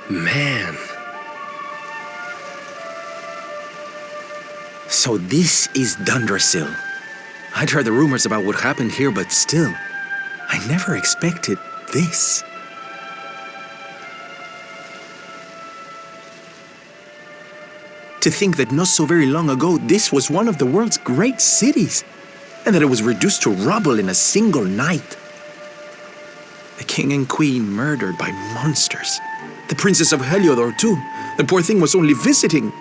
Man. So this is Vostfr. I'd heard the rumors about what happened here, but still, I never expected this. To think that not so very long ago, this was one of the world's great cities, and that it was reduced to rubble in a single night. The king and queen murdered by monsters. The princess of Heliodor, too. The poor thing was only visiting.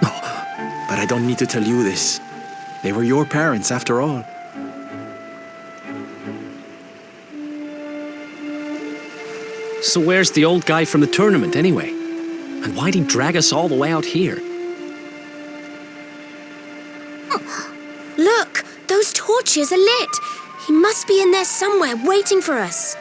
Oh, but I don't need to tell you this. They were your parents, after all. So where's the old guy from the tournament, anyway? And why'd he drag us all the way out here? Look! Those torches are lit! He must be in there somewhere, waiting for us.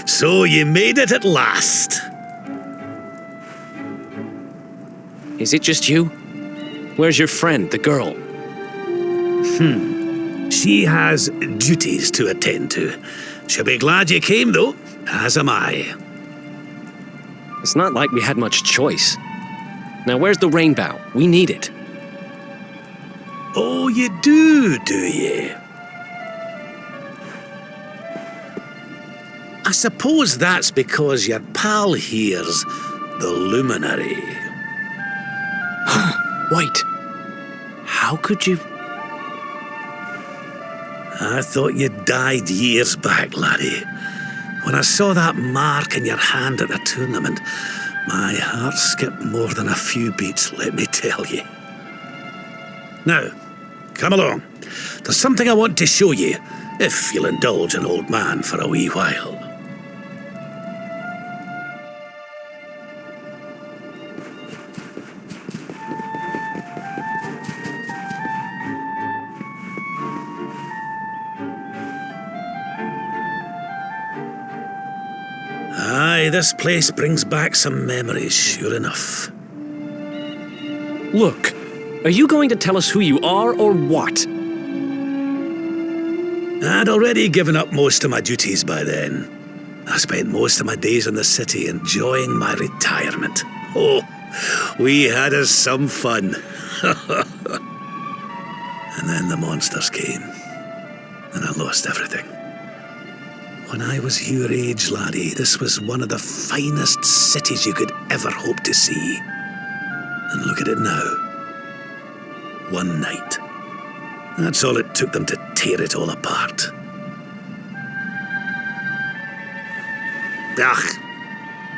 So you made it at last. Is it just you? Where's your friend, the girl? She has duties to attend to. She'll be glad you came, though, as am I. It's not like we had much choice. Now where's the rainbow? We need it. Oh, you do you? I suppose that's because your pal here's the luminary. Wait. How could you... I thought you died years back, laddie. When I saw that mark in your hand at the tournament, my heart skipped more than a few beats, let me tell you. Now, come along. There's something I want to show you, if you'll indulge an old man for a wee while. Aye, this place brings back some memories, sure enough. Look, are you going to tell us who you are or what? I'd already given up most of my duties by then. I spent most of my days in the city enjoying my retirement. Oh, we had us some fun. And then the monsters came, and I lost everything. When I was your age, laddie, this was one of the finest cities you could ever hope to see. And look at it now. One night. That's all it took them to tear it all apart. Ugh,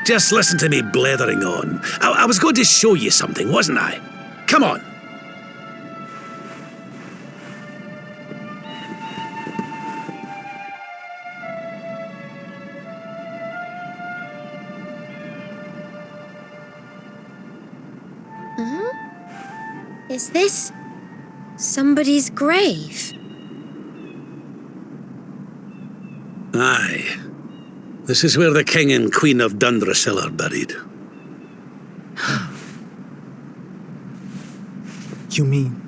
just listen to me blethering on. I was going to show you something, wasn't I? Come on. Is this somebody's grave? Aye. This is where the king and queen of Vostfr are buried. You mean?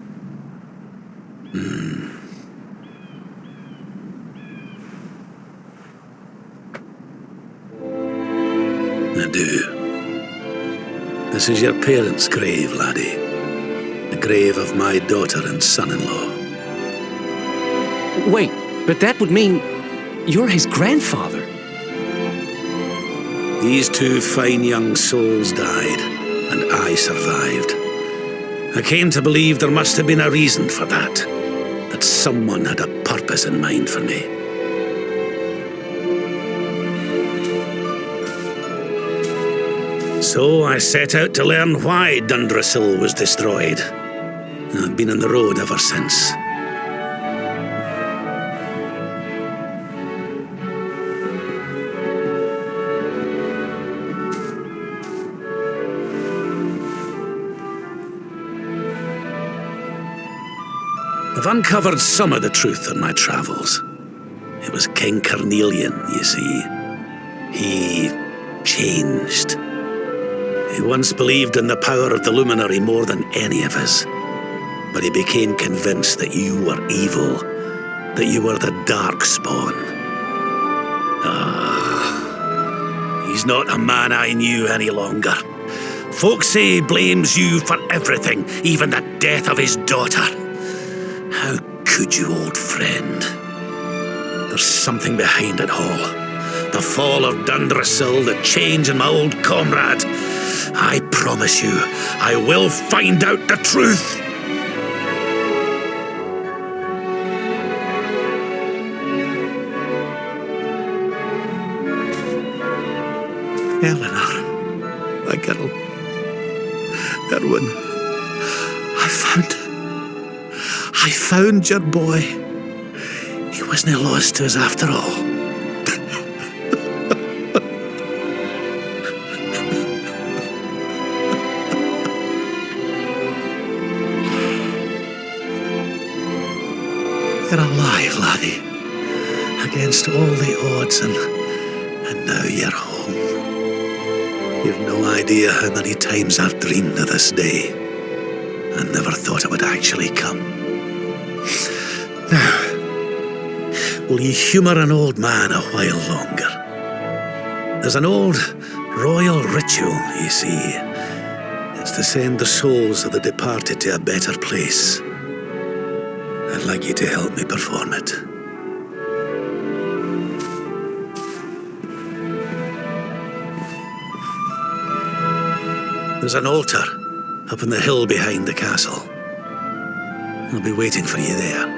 I do. This is your parents' grave, laddie. The grave of my daughter and son-in-law. Wait, but that would mean you're his grandfather. These two fine young souls died, and I survived. I came to believe there must have been a reason for that, that someone had a purpose in mind for me. So I set out to learn why Vostfr was destroyed. And I've been on the road ever since. I've uncovered some of the truth in my travels. It was King Carnelian, you see. He changed. He once believed in the power of the luminary more than any of us. But he became convinced that you were evil, that you were the Darkspawn. He's not a man I knew any longer. Folks say he blames you for everything, even the death of his daughter. How could you, old friend? There's something behind it all. The fall of Vostfr, the change in my old comrade. I promise you, I will find out the truth. Eleanor, my girl. Erwin, I found your boy. He wasn't lost to us after all. You're alive, laddie. Against all the odds, and now you're home. You've no idea how many times I've dreamed of this day. I never thought it would actually come. Now, will you humour an old man a while longer? There's an old royal ritual, you see. It's to send the souls of the departed to a better place. I'd like you to help me perform it. There's an altar up on the hill behind the castle. I'll be waiting for you there.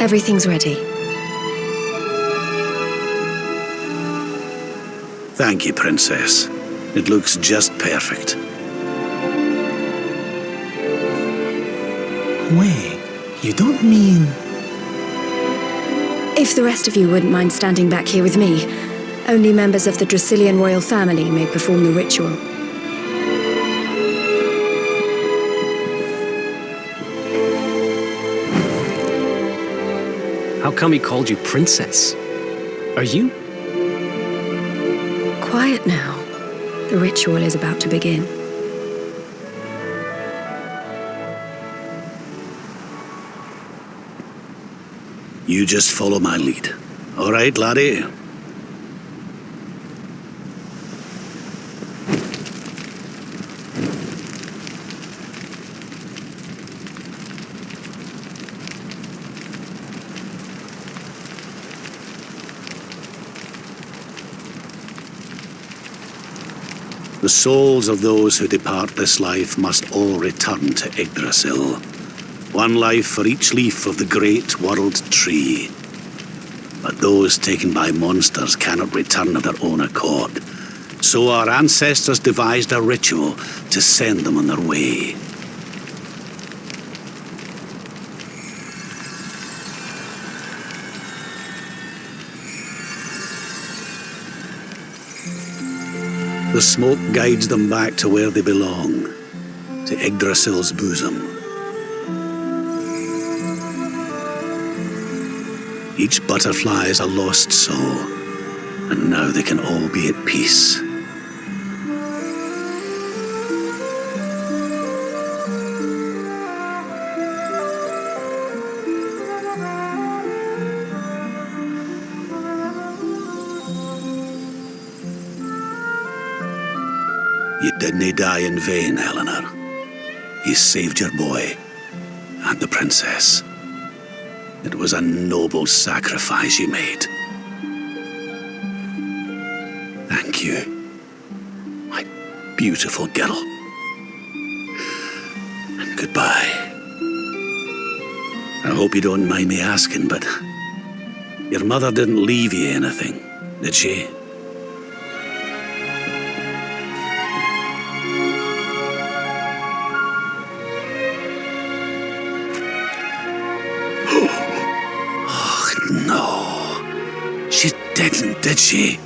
Everything's ready. Thank you, Princess. It looks just perfect. Wait, you don't mean... If the rest of you wouldn't mind standing back here with me, only members of the Dracilian royal family may perform the ritual. How come he called you princess? Are you? Quiet now. The ritual is about to begin. You just follow my lead. All right, laddie? The souls of those who depart this life must all return to Yggdrasil. One life for each leaf of the great world tree. But those taken by monsters cannot return of their own accord. So our ancestors devised a ritual to send them on their way. The smoke guides them back to where they belong, to Yggdrasil's bosom. Each butterfly is a lost soul, and now they can all be at peace. You didn't die in vain, Eleanor. You saved your boy and the princess. It was a noble sacrifice you made. Thank you, my beautiful girl. And goodbye. I hope you don't mind me asking, but your mother didn't leave you anything, did she? No, she didn't, did she?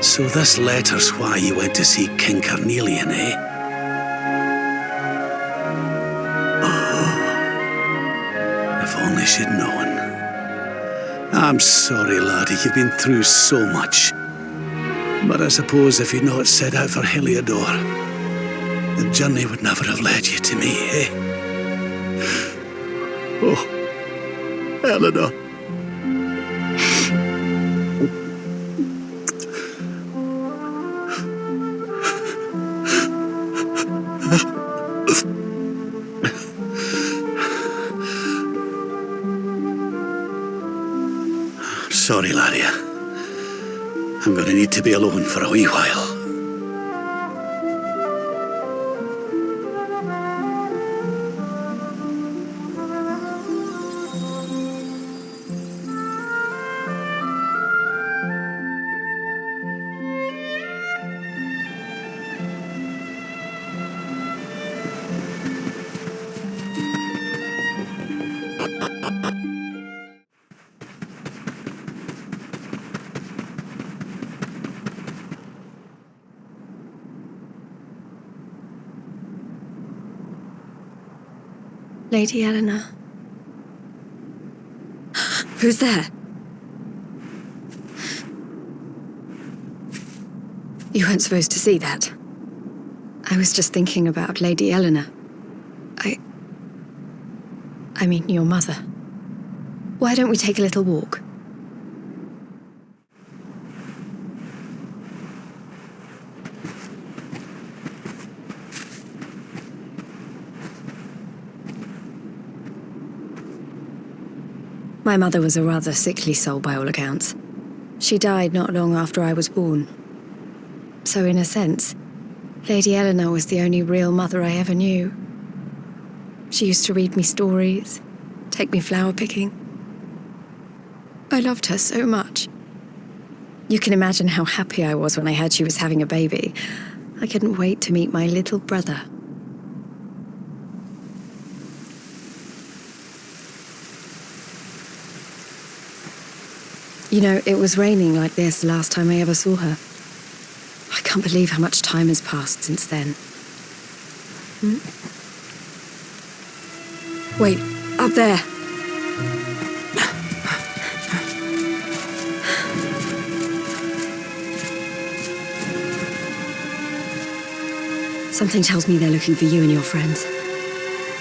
So this letter's why you went to see King Carnelian, eh? Oh, if only she'd known. I'm sorry, laddie, you've been through so much. But I suppose if you'd not set out for Heliodor, the journey would never have led you to me, eh? Oh, Eleanor. Sorry, laddie. I'm going to need to be alone for a wee while. Lady Eleanor. Who's there? You weren't supposed to see that. I was just thinking about Lady Eleanor. I mean, your mother. Why don't we take a little walk? My mother was a rather sickly soul by all accounts. She died not long after I was born. So in a sense, Lady Eleanor was the only real mother I ever knew. She used to read me stories, take me flower picking. I loved her so much. You can imagine how happy I was when I heard she was having a baby. I couldn't wait to meet my little brother. You know, it was raining like this the last time I ever saw her. I can't believe how much time has passed since then. Wait, up there. Something tells me they're looking for you and your friends.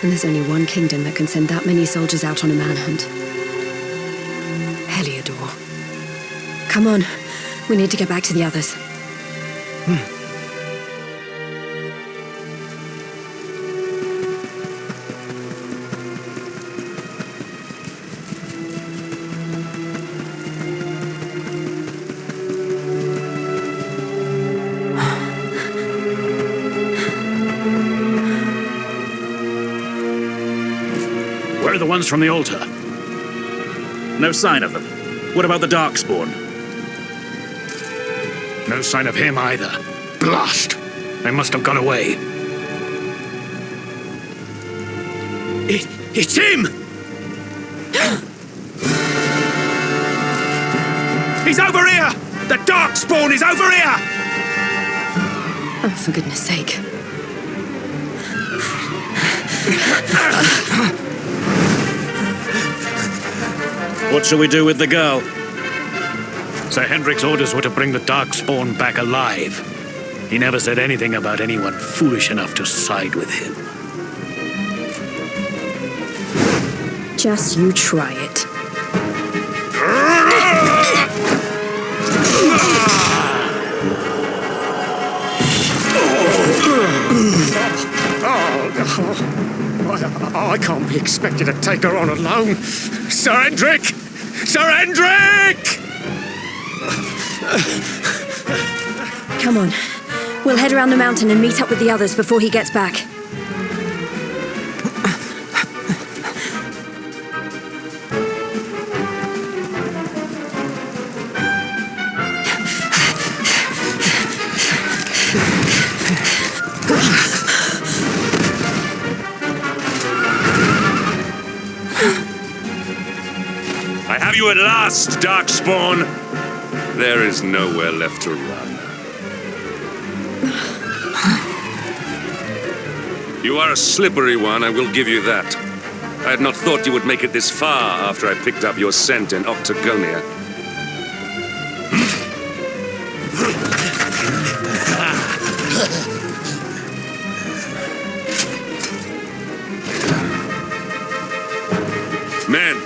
And there's only one kingdom that can send that many soldiers out on a manhunt. Heliodor. Come on, we need to get back to the others. Where are the ones from the altar? No sign of them. What about the Darkspawn? No sign of him either. Blast! They must have gone away. It's him! He's over here! The Darkspawn is over here! Oh, for goodness sake. What shall we do with the girl? Sir Hendrik's orders were to bring the Darkspawn back alive. He never said anything about anyone foolish enough to side with him. Just you try it. I can't be expected to take her on alone. Sir Hendrik! Sir Hendrik! Come on. We'll head around the mountain and meet up with the others before he gets back. I have you at last, Darkspawn! There is nowhere left to run. You are a slippery one, I will give you that. I had not thought you would make it this far after I picked up your scent in Octagonia. Men,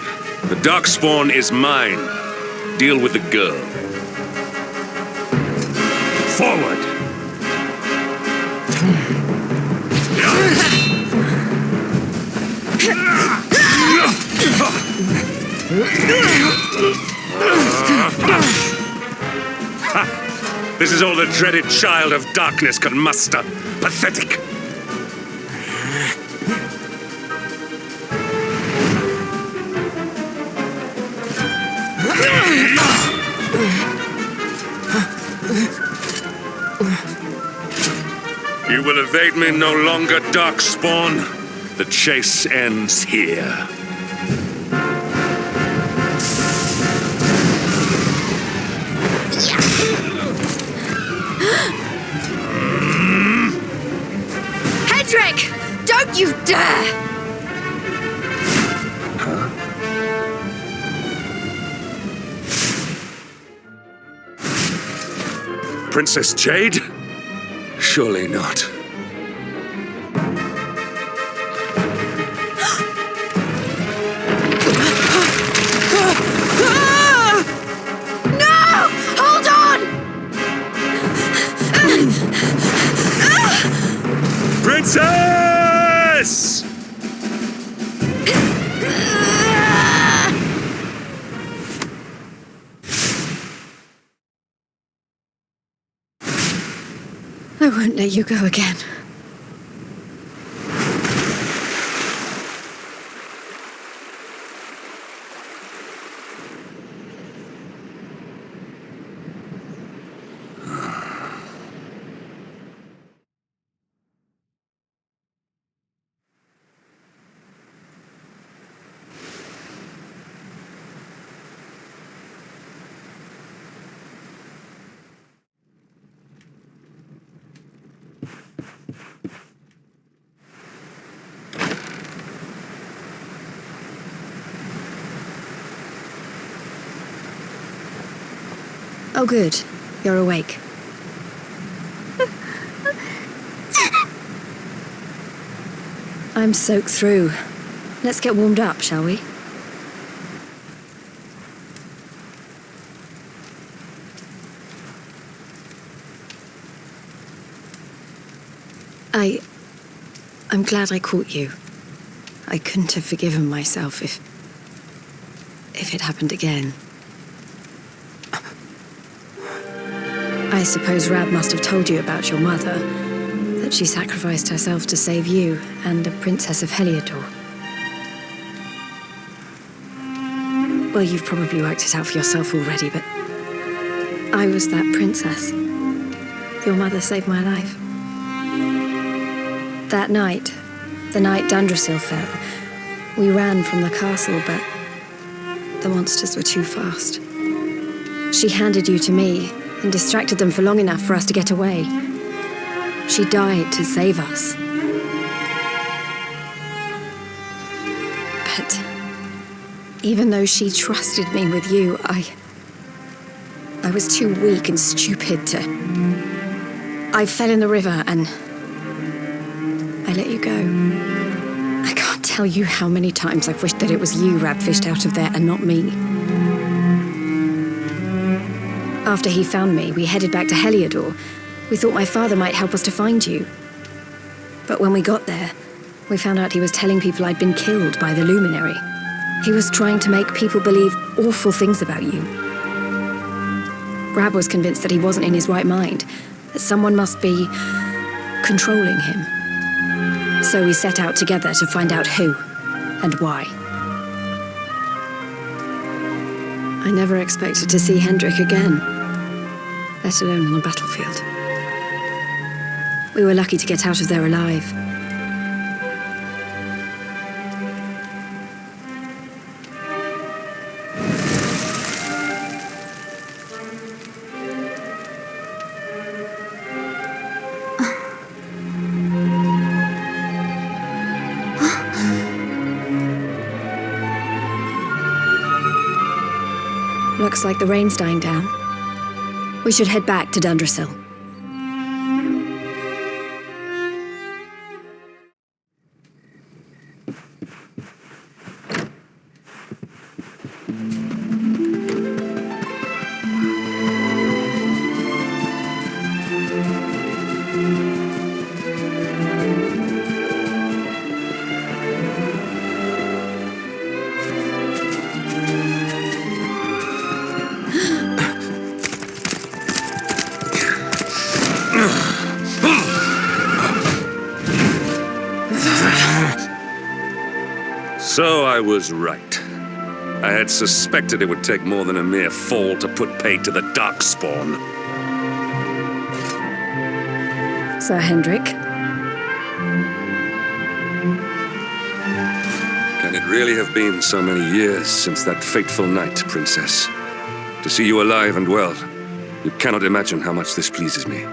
the Darkspawn is mine. Deal with the girl. Forward! This is all the dreaded child of darkness can muster. Pathetic! You will evade me no longer, Darkspawn. The chase ends here. Hendrik! Don't you dare! Princess Jade? Surely not. Princess! I won't let you go again. Oh, good. You're awake. I'm soaked through. Let's get warmed up, shall we? I'm glad I caught you. I couldn't have forgiven myself if it happened again. I suppose Rab must have told you about your mother, that she sacrificed herself to save you and the Princess of Heliodor. Well, you've probably worked it out for yourself already, but I was that princess. Your mother saved my life. That night, the night Vostfr fell, we ran from the castle, but the monsters were too fast. She handed you to me and distracted them for long enough for us to get away. She died to save us. But even though she trusted me with you, I was too weak and stupid to... I fell in the river and I let you go. I can't tell you how many times I've wished that it was you Rabfished out of there and not me. After he found me, we headed back to Heliodor. We thought my father might help us to find you. But when we got there, we found out he was telling people I'd been killed by the Luminary. He was trying to make people believe awful things about you. Rab was convinced that he wasn't in his right mind, that someone must be controlling him. So we set out together to find out who and why. I never expected to see Hendrik again, let alone on the battlefield. We were lucky to get out of there alive. Looks like the rain's dying down. We should head back to Dundrasil. So I was right. I had suspected it would take more than a mere fall to put paid to the Darkspawn. Sir Hendrik? Can it really have been so many years since that fateful night, Princess? To see you alive and well, you cannot imagine how much this pleases me.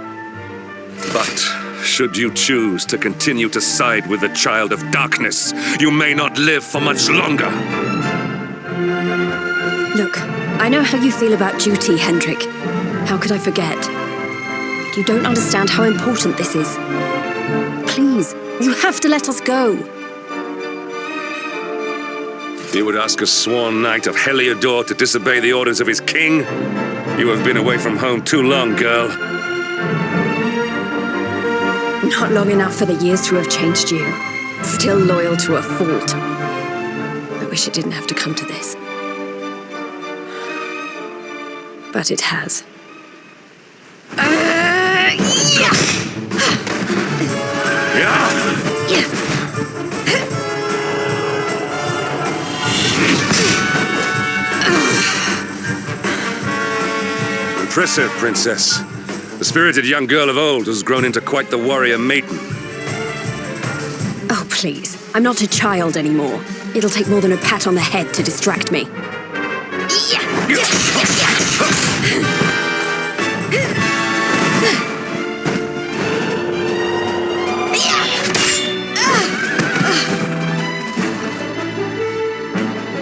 But should you choose to continue to side with the Child of Darkness, you may not live for much longer. Look, I know how you feel about duty, Hendrik. How could I forget? You don't understand how important this is. Please, you have to let us go. You would ask a sworn knight of Heliodor to disobey the orders of his king? You have been away from home too long, girl. Not long enough for the years to have changed you. Still loyal to a fault. I wish it didn't have to come to this. But it has. Impressive, Princess. The spirited young girl of old has grown into quite the warrior maiden. Oh, please. I'm not a child anymore. It'll take more than a pat on the head to distract me.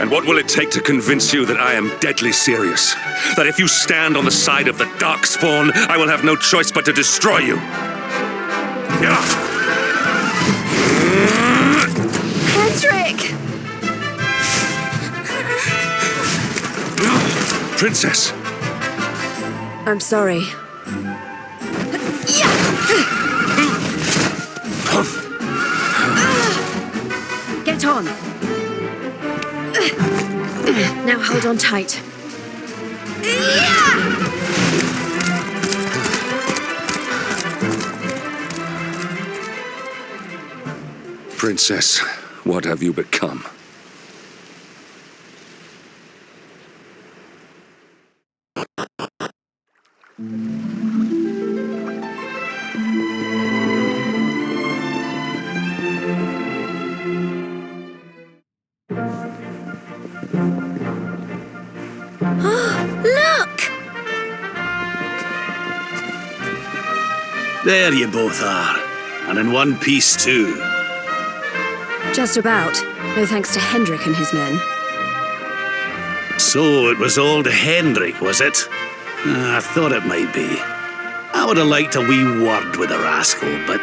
And what will it take to convince you that I am deadly serious? That if you stand on the side of the Darkspawn, I will have no choice but to destroy you? Hendrik! Princess! I'm sorry. Get on! Now hold on tight. Princess, what have you become? Look! There you both are. And in one piece, too. Just about. No thanks to Hendrik and his men. So it was old Hendrik, was it? I thought it might be. I would have liked a wee word with the rascal, but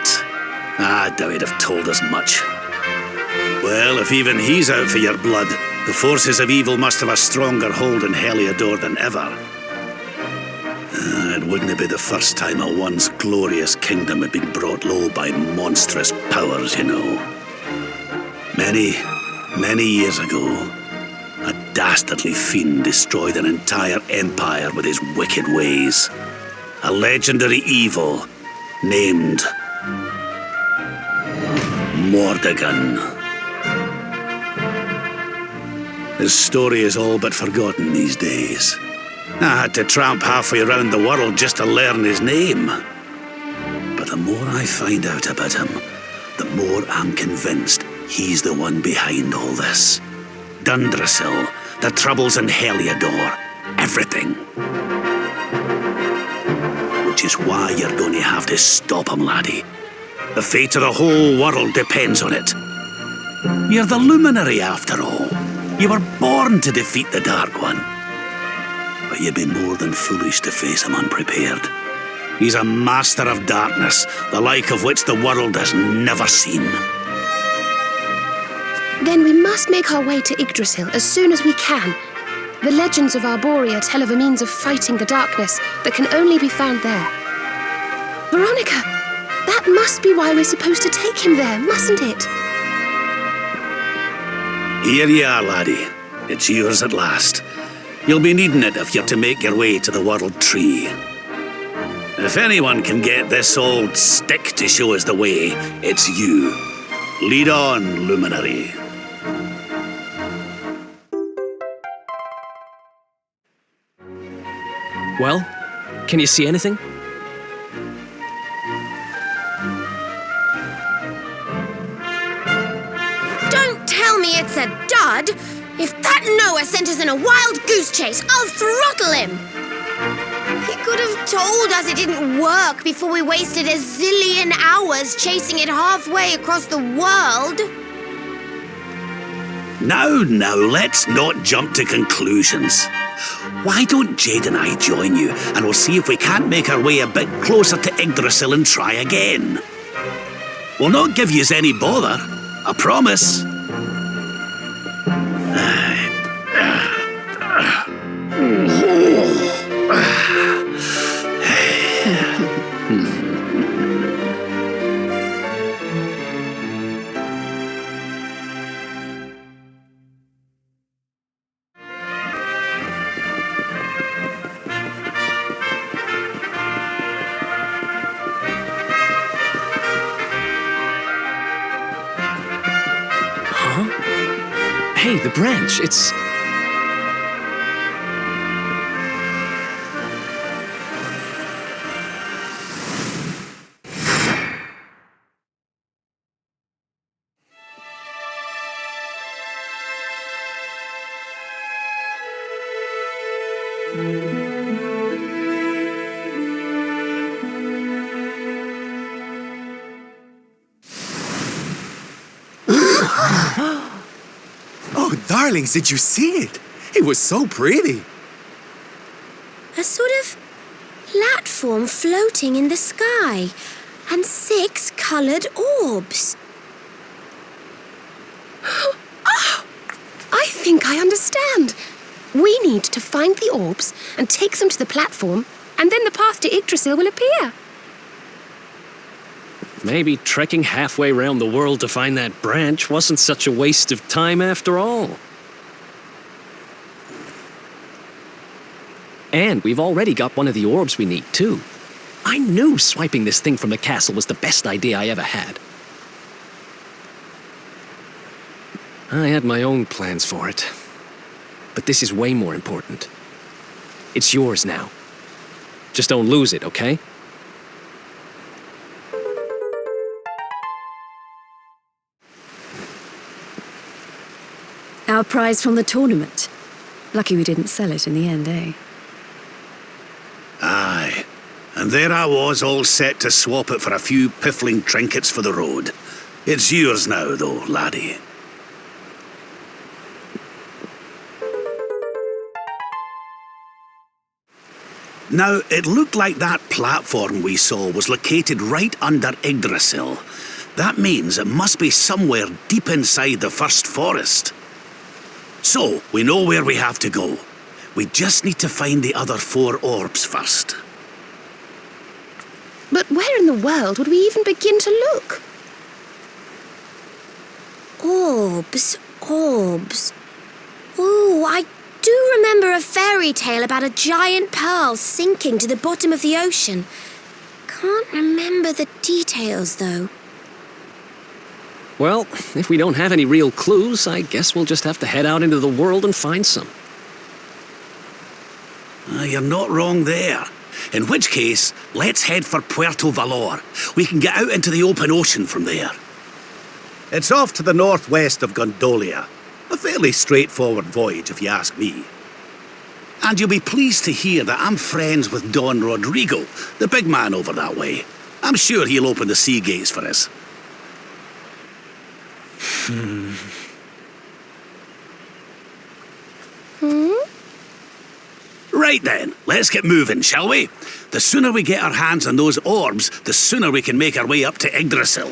I doubt he'd have told us much. Well, if even he's out for your blood, the forces of evil must have a stronger hold in Heliodor than ever. It wouldn't be the first time a once glorious kingdom had been brought low by monstrous powers, you know. Many years ago, a dastardly fiend destroyed an entire empire with his wicked ways. A legendary evil named Mordegon. His story is all but forgotten these days. I had to tramp halfway around the world just to learn his name. But the more I find out about him, the more I'm convinced he's the one behind all this. Dundrasil, the troubles in Heliodor, everything. Which is why you're going to have to stop him, laddie. The fate of the whole world depends on it. You're the luminary, after all. You were born to defeat the Dark One. But you'd be more than foolish to face him unprepared. He's a master of darkness, the like of which the world has never seen. Then we must make our way to Yggdrasil as soon as we can. The legends of Arborea tell of a means of fighting the darkness that can only be found there. Veronica, that must be why we're supposed to take him there, mustn't it? Here you are, laddie. It's yours at last. You'll be needing it if you're to make your way to the World Tree. If anyone can get this old stick to show us the way, it's you. Lead on, Luminary. Well, can you see anything? Don't tell me it's a dud! If that Noah sent us in a wild goose chase, I'll throttle him! He could have told us it didn't work before we wasted a zillion hours chasing it halfway across the world. Now, let's not jump to conclusions. Why don't Jade and I join you, and we'll see if we can't make our way a bit closer to Yggdrasil and try again. We'll not give yous any bother, I promise. Hey, the branch, it's... Oh, darlings, did you see it? It was so pretty. A sort of platform floating in the sky, and 6 coloured orbs. Oh, I think I understand. We need to find the orbs and take them to the platform, and then the path to Yggdrasil will appear. Maybe trekking halfway around the world to find that branch wasn't such a waste of time after all. And we've already got one of the orbs we need, too. I knew swiping this thing from the castle was the best idea I ever had. I had my own plans for it. But this is way more important. It's yours now. Just don't lose it, okay? Our prize from the tournament. Lucky we didn't sell it in the end, eh? Aye. And there I was, all set to swap it for a few piffling trinkets for the road. It's yours now, though, laddie. Now, it looked like that platform we saw was located right under Yggdrasil. That means it must be somewhere deep inside the first forest. So, we know where we have to go. We just need to find the other 4 orbs first. But where in the world would we even begin to look? Orbs, orbs. Ooh, I do remember a fairy tale about a giant pearl sinking to the bottom of the ocean. Can't remember the details, though. Well, if we don't have any real clues, I guess we'll just have to head out into the world and find some. You're not wrong there. In which case, let's head for Puerto Valor. We can get out into the open ocean from there. It's off to the northwest of Gondolia. A fairly straightforward voyage, if you ask me. And you'll be pleased to hear that I'm friends with Don Rodrigo, the big man over that way. I'm sure he'll open the sea gates for us. Right then, let's get moving, shall we? The sooner we get our hands on those orbs, the sooner we can make our way up to Yggdrasil.